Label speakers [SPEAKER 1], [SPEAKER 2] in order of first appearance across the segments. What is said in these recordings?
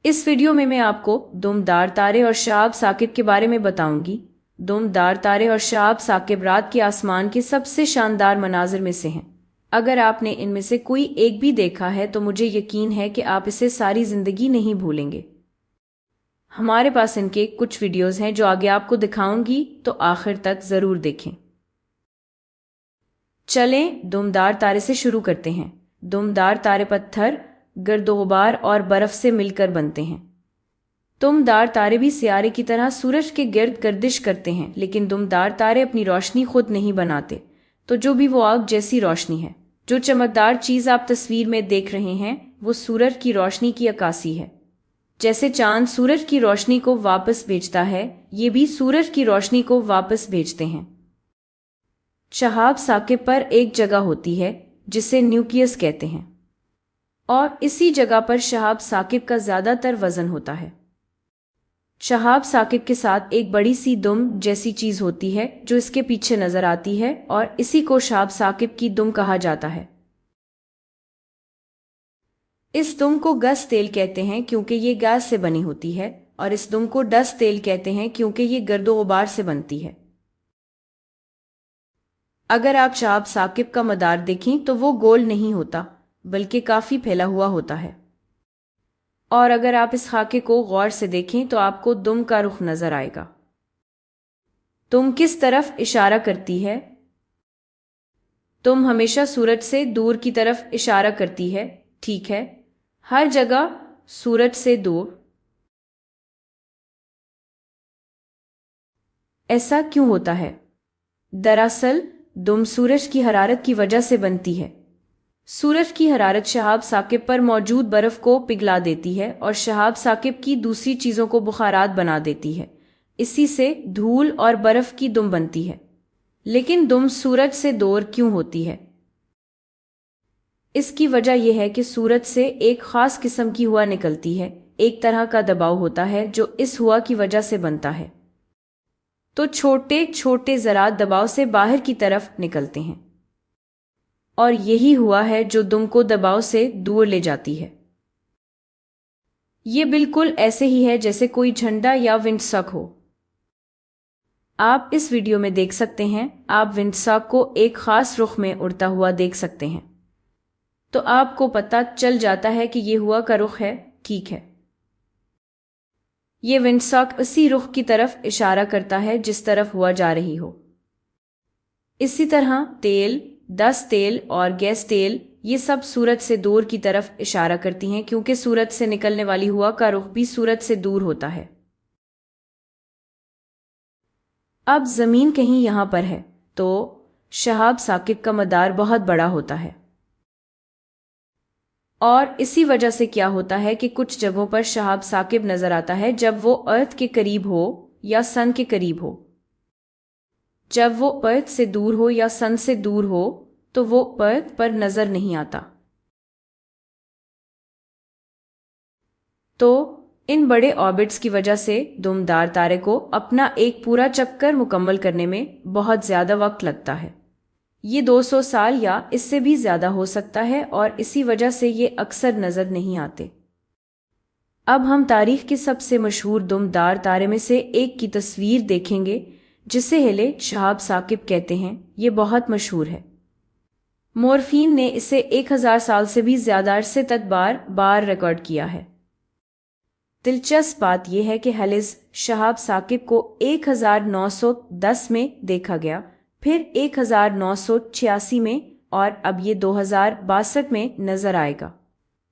[SPEAKER 1] اس video میں آپ کو دمدار تارے اور شہاب ثاقب کے بارے میں بتاؤں گی۔ دمدار تارے اور شہاب ثاقب رات کے آسمان کے سب سے شاندار مناظر میں سے ہیں۔ اگر آپ نے ان میں سے کوئی ایک بھی دیکھا ہے تو مجھے یقین ہے کہ آپ اسے ساری زندگی نہیں بھولیں گے۔ ہمارے پاس ان کے کچھ ویڈیوز ہیں جو آگے آپ کو دکھاؤں گی، تو آخر تک ضرور دیکھیں۔ چلیں دمدار تارے سے شروع کرتے ہیں۔ دمدار تارے پتھر، گرد و غبار اور برف سے مل کر بنتے ہیں۔ دمدار تارے بھی سیارے کی طرح سورج کے گرد گردش کرتے ہیں، لیکن دمدار تارے اپنی روشنی خود نہیں بناتے، تو جو بھی وہ آگ جیسی روشنی ہے، جو چمکدار چیز آپ تصویر میں دیکھ رہے ہیں، وہ سورج کی روشنی کی عکاسی ہے۔ جیسے چاند سورج کی روشنی کو واپس بھیجتا ہے، یہ بھی سورج کی روشنی کو واپس بھیجتے ہیں۔ شہاب ثاقب پر ایک جگہ ہوتی ہے جسے نیوکلیس کہتے ہیں، اور اسی جگہ پر شہاب ثاقب کا زیادہ تر وزن ہوتا ہے۔ شہاب ثاقب کے ساتھ ایک بڑی سی دم جیسی چیز ہوتی ہے جو اس کے پیچھے نظر آتی ہے، اور اسی کو شہاب ثاقب کی دم کہا جاتا ہے۔ اس دم کو گیس تیل کہتے ہیں کیونکہ یہ گیس سے بنی ہوتی ہے، اور اس دم کو ڈسٹ تیل کہتے ہیں کیونکہ یہ گرد و غبار سے بنتی ہے۔ اگر آپ شہاب ثاقب کا مدار دیکھیں تو وہ گول نہیں ہوتا، بلکہ کافی پھیلا ہوا ہوتا ہے، اور اگر آپ اس خاکے کو غور سے دیکھیں تو آپ کو دم کا رخ نظر آئے گا۔ دم کس طرف اشارہ کرتی ہے؟ دم ہمیشہ سورج سے دور کی طرف اشارہ کرتی ہے، ٹھیک ہے؟ ہر جگہ سورج سے دور۔ ایسا کیوں ہوتا ہے؟ دراصل دم سورج کی حرارت کی وجہ سے بنتی ہے۔ سورج کی حرارت شہاب ثاقب پر موجود برف کو پگھلا دیتی ہے اور شہاب ثاقب کی دوسری چیزوں کو بخارات بنا دیتی ہے، اسی سے دھول اور برف کی دم بنتی ہے۔ لیکن دم سورج سے دور کیوں ہوتی ہے؟ اس کی وجہ یہ ہے کہ سورج سے ایک خاص قسم کی ہوا نکلتی ہے، ایک طرح کا دباؤ ہوتا ہے جو اس ہوا کی وجہ سے بنتا ہے۔ تو چھوٹے چھوٹے ذرات دباؤ سے باہر کی طرف نکلتے ہیں، اور یہی ہوا ہے جو دم کو دباؤ سے دور لے جاتی ہے۔ یہ بالکل ایسے ہی ہے جیسے کوئی جھنڈا یا ونڈ ساک ہو۔ آپ اس ویڈیو میں دیکھ سکتے ہیں، آپ ونڈ ساک کو ایک خاص رخ میں اڑتا ہوا دیکھ سکتے ہیں، تو آپ کو پتہ چل جاتا ہے کہ یہ ہوا کا رخ ہے، ٹھیک ہے؟ یہ ونڈ ساک اسی رخ کی طرف اشارہ کرتا ہے جس طرف ہوا جا رہی ہو۔ اسی طرح تیل، ڈسٹ تیل اور گیس تیل، یہ سب سورج سے دور کی طرف اشارہ کرتی ہیں کیونکہ سورج سے نکلنے والی ہوا کا رخ بھی سورج سے دور ہوتا ہے۔ اب زمین کہیں یہاں پر ہے، تو شہاب ثاقب کا مدار بہت بڑا ہوتا ہے، اور اسی وجہ سے کیا ہوتا ہے کہ کچھ جگہوں پر شہاب ثاقب نظر آتا ہے جب وہ ارتھ کے قریب ہو یا سن کے قریب ہو۔ جب وہ ارتھ سے دور ہو یا سن سے دور ہو تو وہ ارتھ پر نظر نہیں آتا۔ تو ان بڑے آربٹس کی وجہ سے دمدار تارے کو اپنا ایک پورا چکر مکمل کرنے میں بہت زیادہ وقت لگتا ہے۔ یہ 200 سال یا اس سے بھی زیادہ ہو سکتا ہے، اور اسی وجہ سے یہ اکثر نظر نہیں آتے۔ اب ہم تاریخ کے سب سے مشہور دمدار تارے میں سے ایک کی تصویر دیکھیں گے جسے ہیلے شہاب ثاقب کہتے ہیں۔ یہ بہت مشہور ہے۔ مورخین نے اسے 1000 سال سے بھی زیادہ عرصے تک بار بار ریکارڈ کیا ہے۔ دلچسپ بات یہ ہے کہ ہیلز شہاب ثاقب کو 1910 میں دیکھا گیا، پھر 1986 میں، اور اب یہ 2062 میں نظر آئے گا۔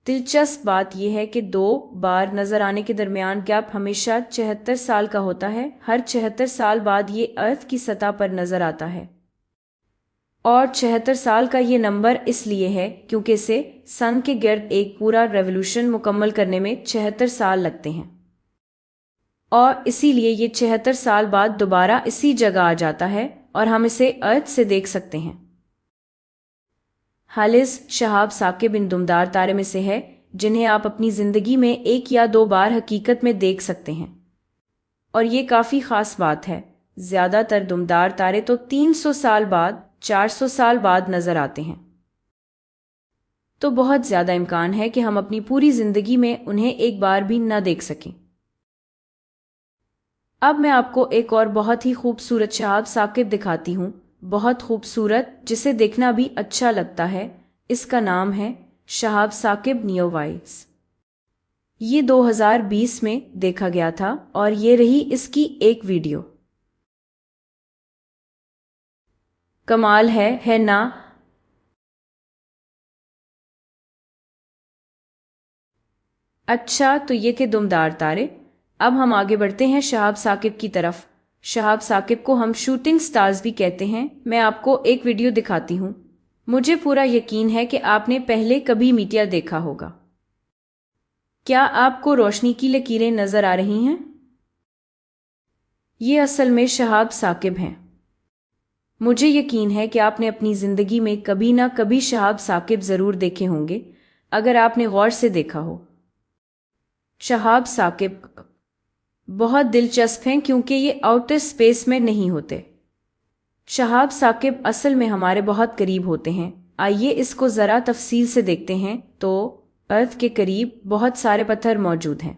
[SPEAKER 1] دلچسپ بات یہ ہے کہ 2 بار نظر آنے کے درمیان گیپ ہمیشہ 76 سال کا ہوتا ہے۔ ہر 76 سال بعد یہ ارتھ کی سطح پر نظر آتا ہے، اور 76 سال کا یہ نمبر اس لیے ہے کیونکہ اسے سن کے گرد ایک پورا ریولوشن مکمل کرنے میں 76 سال لگتے ہیں، اور اسی لیے یہ 76 سال بعد دوبارہ اسی جگہ آ جاتا ہے اور ہم اسے ارتھ سے دیکھ سکتے ہیں۔ ہیلز شہاب ثاقب ان دمدار تارے میں سے ہے جنہیں آپ اپنی زندگی میں 1 یا 2 بار حقیقت میں دیکھ سکتے ہیں، اور یہ کافی خاص بات ہے۔ زیادہ تر دمدار تارے تو 300 سال بعد، 400 سال بعد نظر آتے ہیں۔ تو بہت زیادہ امکان ہے کہ ہم اپنی پوری زندگی میں انہیں ایک بار بھی نہ دیکھ سکیں۔ اب میں آپ کو ایک اور بہت ہی خوبصورت شہاب ثاقب دکھاتی ہوں، بہت خوبصورت، جسے دیکھنا بھی اچھا لگتا ہے۔ اس کا نام ہے شہاب ثاقب نیووائز۔ یہ 2020 میں دیکھا گیا تھا اور یہ رہی اس کی ایک ویڈیو۔ کمال ہے نا؟ اچھا، تو یہ کہ دمدار تارے۔ اب ہم آگے بڑھتے ہیں شہاب ثاقب کی طرف۔ شہاب ثاقب کو ہم شوٹنگ سٹارز بھی کہتے ہیں۔ میں آپ کو ایک ویڈیو دکھاتی ہوں۔ مجھے پورا یقین ہے کہ آپ نے پہلے کبھی میٹیور دیکھا ہوگا۔ کیا آپ کو روشنی کی لکیریں نظر آ رہی ہیں؟ یہ اصل میں شہاب ثاقب ہیں۔ مجھے یقین ہے کہ آپ نے اپنی زندگی میں کبھی نہ کبھی شہاب ثاقب ضرور دیکھے ہوں گے، اگر آپ نے غور سے دیکھا ہو۔ شہاب ثاقب بہت دلچسپ ہیں کیونکہ یہ آؤٹر اسپیس میں نہیں ہوتے۔ شہاب ثاقب اصل میں ہمارے بہت قریب ہوتے ہیں۔ آئیے اس کو ذرا تفصیل سے دیکھتے ہیں۔ تو ارتھ کے قریب بہت سارے پتھر موجود ہیں۔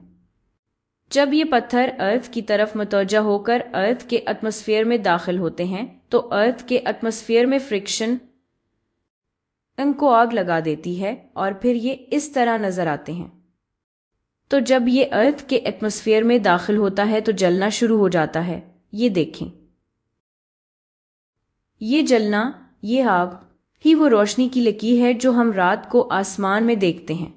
[SPEAKER 1] جب یہ پتھر ارتھ کی طرف متوجہ ہو کر ارتھ کے ایٹماسفیئر میں داخل ہوتے ہیں تو ارتھ کے ایٹماسفیئر میں فرکشن ان کو آگ لگا دیتی ہے اور پھر یہ اس طرح نظر آتے ہیں۔ تو جب یہ ارتھ کے ایٹماسفیئر میں داخل ہوتا ہے تو جلنا شروع ہو جاتا ہے۔ یہ دیکھیں، یہ جلنا، یہ آگ ہی وہ روشنی کی لکیر ہے جو ہم رات کو آسمان میں دیکھتے ہیں۔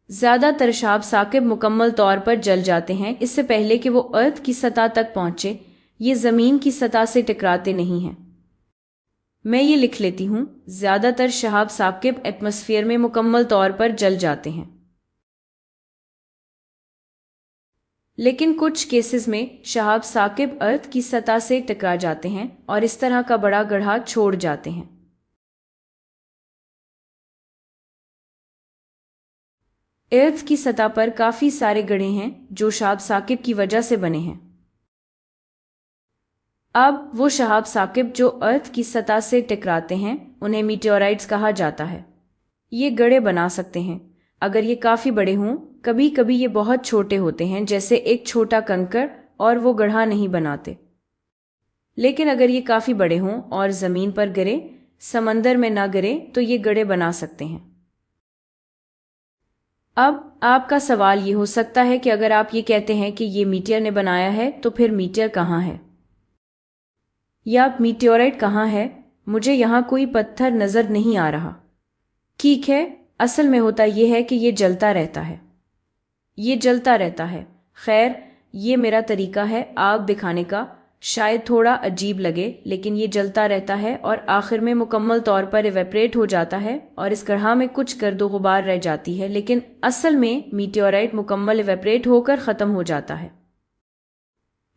[SPEAKER 1] زیادہ تر شہاب ثاقب مکمل طور پر جل جاتے ہیں اس سے پہلے کہ وہ ارتھ کی سطح تک پہنچے۔ یہ زمین کی سطح سے ٹکراتے نہیں ہیں۔ میں یہ لکھ لیتی ہوں، زیادہ تر شہاب ثاقب ایٹماسفیئر میں مکمل طور پر جل جاتے ہیں، لیکن کچھ کیسز میں شہاب ثاقب ارتھ کی سطح سے ٹکرا جاتے ہیں اور اس طرح کا بڑا گڑھا چھوڑ جاتے ہیں۔ ارتھ کی سطح پر کافی سارے گڑھے ہیں جو شہاب ثاقب کی وجہ سے بنے ہیں۔ اب وہ شہاب ثاقب جو ارتھ کی سطح سے ٹکراتے ہیں انہیں میٹیورائٹس کہا جاتا ہے۔ یہ گڑھے بنا سکتے ہیں اگر یہ کافی بڑے ہوں۔ کبھی کبھی یہ بہت چھوٹے ہوتے ہیں جیسے ایک چھوٹا کنکر اور وہ گڑھا نہیں بناتے، لیکن اگر یہ کافی بڑے ہوں اور زمین پر گرے، سمندر میں نہ گرے، تو یہ گڑھے بنا سکتے ہیں۔ اب آپ کا سوال یہ ہو سکتا ہے کہ اگر آپ یہ کہتے ہیں کہ یہ میٹیور نے بنایا ہے تو پھر میٹیور کہاں ہے یا میٹیورائٹ کہاں ہے؟ مجھے یہاں کوئی پتھر نظر نہیں آ رہا۔ ٹھیک ہے، اصل میں ہوتا یہ ہے کہ یہ جلتا رہتا ہے، یہ جلتا رہتا ہے۔ خیر، یہ میرا طریقہ ہے آگ دکھانے کا، شاید تھوڑا عجیب لگے، لیکن یہ جلتا رہتا ہے اور آخر میں مکمل طور پر ایویپریٹ ہو جاتا ہے اور اس گڑھا میں کچھ گرد و غبار رہ جاتی ہے، لیکن اصل میں میٹیورائٹ مکمل ایویپریٹ ہو کر ختم ہو جاتا ہے،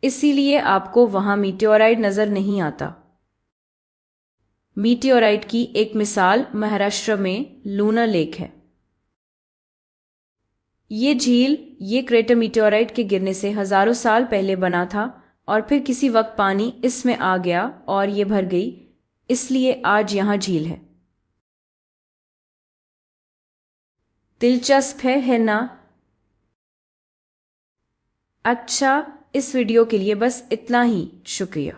[SPEAKER 1] اسی لیے آپ کو وہاں میٹیورائٹ نظر نہیں آتا۔ میٹیورائٹ کی ایک مثال مہاراشٹر میں لونا لیک ہے۔ یہ جھیل، یہ کریٹر میٹیورائٹ کے گرنے سے ہزاروں سال پہلے بنا تھا اور پھر کسی وقت پانی اس میں آ گیا اور یہ بھر گئی، اس لیے آج یہاں جھیل ہے۔ دلچسپ ہے نا؟ اچھا، اس ویڈیو کے لیے بس اتنا ہی، شکریہ۔